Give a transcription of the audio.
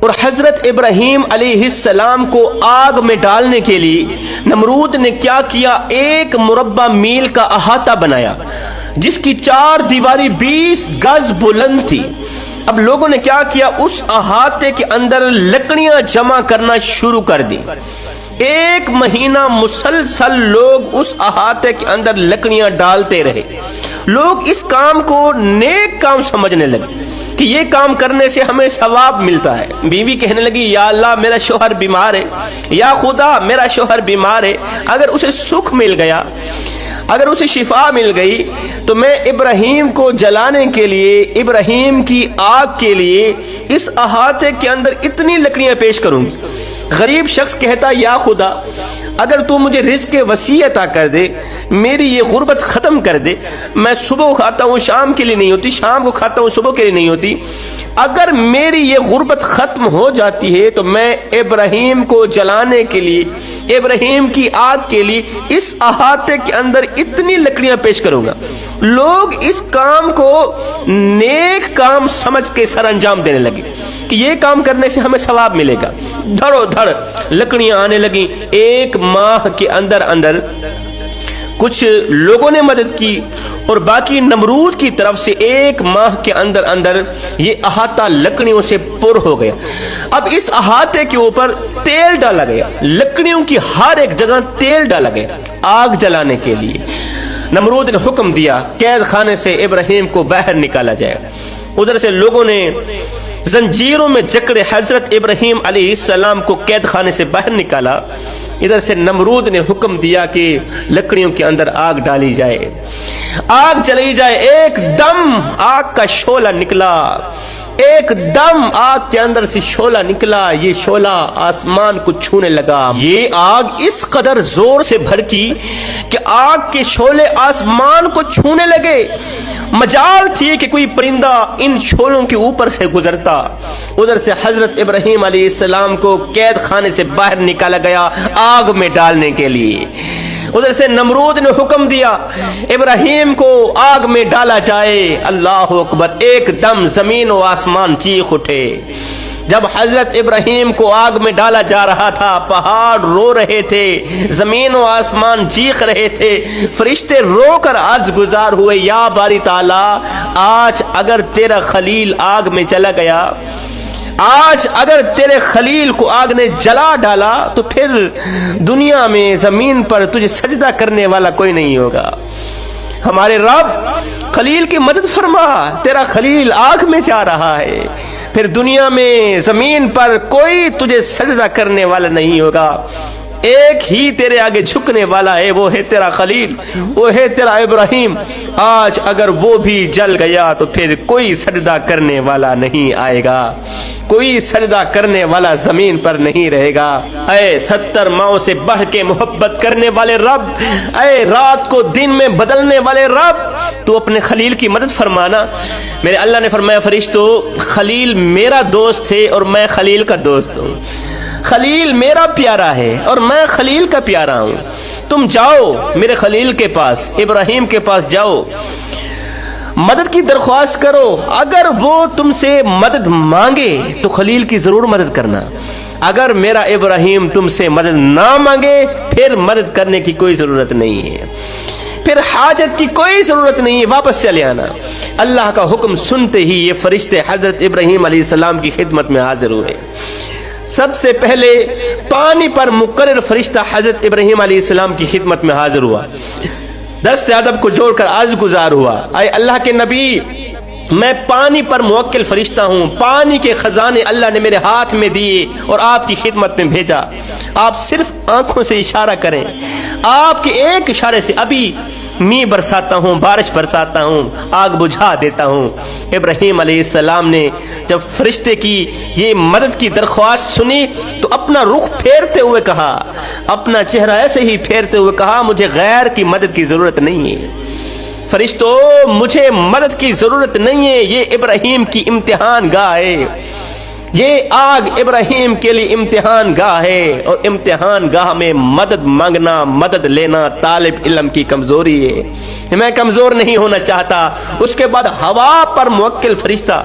اور حضرت ابراہیم علیہ السلام کو آگ میں ڈالنے کے لیے نمرود نے کیا کیا؟ ایک مربع میل کا احاطہ بنایا جس کی 4 دیواری 20 گز بلند تھی۔ اب لوگوں نے کیا کیا؟ اس احاطے کے اندر لکڑیاں جمع کرنا شروع کر دی۔ 1 مہینہ مسلسل لوگ اس احاطے کے اندر لکڑیاں ڈالتے رہے۔ لوگ اس کام کو نیک کام سمجھنے لگے کہ یہ کام کرنے سے ہمیں ثواب ملتا ہے۔ بیوی کہنے لگی یا اللہ میرا شوہر بیمار ہے، یا خدا میرا شوہر بیمار ہے، اگر اسے سکھ مل گیا، اگر اسے شفا مل گئی تو میں ابراہیم کو جلانے کے لیے، ابراہیم کی آگ کے لیے اس احاطے کے اندر اتنی لکڑیاں پیش کروں گی۔ غریب شخص کہتا یا خدا اگر تو مجھے رزق وسیع عطا کر دے، میری یہ غربت ختم کر دے، میں صبح کھاتا ہوں شام کے لیے نہیں ہوتی، شام کو کھاتا ہوں صبح کے لیے نہیں ہوتی، اگر میری یہ غربت ختم ہو جاتی ہے تو میں ابراہیم کو جلانے کے لیے، ابراہیم کی آگ کے لیے اس احاطے کے اندر اتنی لکڑیاں پیش کروں گا۔ لوگ اس کام کو نیک کام سمجھ کے سر انجام دینے لگے کہ یہ کام کرنے سے ہمیں ثواب ملے گا۔ دھڑو دھڑ لکڑیاں آنے لگیں۔ 1 ماہ کے اندر کچھ لوگوں نے مدد کی اور باقی نمرود کی طرف سے 1 ماہ کے اندر یہ احاطہ لکڑیوں سے پر ہو گیا۔ اب اس احاطے کے اوپر تیل ڈالا گیا، لکڑیوں کی ہر ایک جگہ تیل ڈالا گیا آگ جلانے کے لیے۔ نمرود نے حکم دیا قید خانے سے ابراہیم کو باہر نکالا جائے۔ ادھر سے لوگوں نے زنجیروں میں جکڑے حضرت ابراہیم علیہ السلام کو قید خانے سے باہر نکالا۔ ادھر سے نمرود نے حکم دیا کہ لکڑیوں کے اندر آگ ڈالی جائے، آگ جلائی جائے۔ ایک دم آگ کا شعلہ نکلا، ایک دم آگ کے اندر سے شعلہ نکلا، یہ شعلہ آسمان کو چھونے لگا۔ یہ آگ اس قدر زور سے بھڑکی کہ آگ کے شعلے آسمان کو چھونے لگے۔ مجال تھی کہ کوئی پرندہ ان شعلوں کے اوپر سے گزرتا۔ ادھر سے حضرت ابراہیم علیہ السلام کو قید خانے سے باہر نکالا گیا آگ میں ڈالنے کے لیے۔ ادھر سے نمرود نے حکم دیا ابراہیم کو آگ میں ڈالا جائے۔ اللہ اکبر! ایک دم زمین و آسمان چیخ اٹھے۔ جب حضرت ابراہیم کو آگ میں ڈالا جا رہا تھا، پہاڑ رو رہے تھے، زمین و آسمان چیخ رہے تھے، فرشتے رو کر عرض گزار ہوئے یا باری تعالیٰ آج اگر تیرا خلیل آگ میں چلا گیا، آج اگر تیرے خلیل کو آگ نے جلا ڈالا تو پھر دنیا میں زمین پر تجھے سجدہ کرنے والا کوئی نہیں ہوگا۔ ہمارے رب خلیل کی مدد فرما، تیرا خلیل آگ میں جا رہا ہے، پھر دنیا میں زمین پر کوئی تجھے سجدہ کرنے والا نہیں ہوگا، ایک ہی تیرے آگے جھکنے والا ہے، وہ ہے تیرا خلیل، وہ ہے تیرا ابراہیم۔ آج اگر وہ بھی جل گیا تو پھر کوئی سجدہ کرنے والا نہیں آئے گا، کوئی سجدہ کرنے والا زمین پر نہیں رہے گا۔ اے 70 ماؤں سے بڑھ کے محبت کرنے والے رب، اے رات کو دن میں بدلنے والے رب، تو اپنے خلیل کی مدد فرمانا۔ میرے اللہ نے فرمایا فرشتو خلیل میرا دوست ہے اور میں خلیل کا دوست ہوں، خلیل میرا پیارا ہے اور میں خلیل کا پیارا ہوں، تم جاؤ میرے خلیل کے پاس، ابراہیم کے پاس جاؤ، مدد کی درخواست کرو، اگر وہ تم سے مدد مانگے تو خلیل کی ضرور مدد کرنا، اگر میرا ابراہیم تم سے مدد نہ مانگے پھر مدد کرنے کی کوئی ضرورت نہیں ہے، پھر حاجت کی کوئی ضرورت نہیں ہے، واپس چلے آنا۔ اللہ کا حکم سنتے ہی یہ فرشتے حضرت ابراہیم علیہ السلام کی خدمت میں حاضر ہوئے۔ سب سے پہلے پانی پر مقرر فرشتہ حضرت ابراہیم علیہ السلام کی خدمت میں حاضر ہوا، دست ادب کو جوڑ کر عرض گزار ہوا، اے اللہ کے نبی میں پانی پر موکل فرشتہ ہوں، پانی کے خزانے اللہ نے میرے ہاتھ میں دیے اور آپ کی خدمت میں بھیجا، آپ صرف آنکھوں سے اشارہ کریں، آپ کے ایک اشارے سے ابھی می برساتا ہوں، بارش برساتا ہوں، آگ بجھا دیتا ہوں۔ ابراہیم علیہ السلام نے جب فرشتے کی یہ مدد کی درخواست سنی تو اپنا رخ پھیرتے ہوئے کہا، اپنا چہرہ ایسے ہی پھیرتے ہوئے کہا مجھے غیر کی مدد کی ضرورت نہیں ہے، فرشتو مجھے مدد کی ضرورت نہیں ہے، یہ ابراہیم کی امتحان گاہ ہے، یہ آگ ابراہیم کے لیے امتحان گاہ ہے، اور امتحان گاہ میں مدد مانگنا، مدد لینا طالب علم کی کمزوری ہے، میں کمزور نہیں ہونا چاہتا۔ اس کے بعد ہوا پر موکل فرشتہ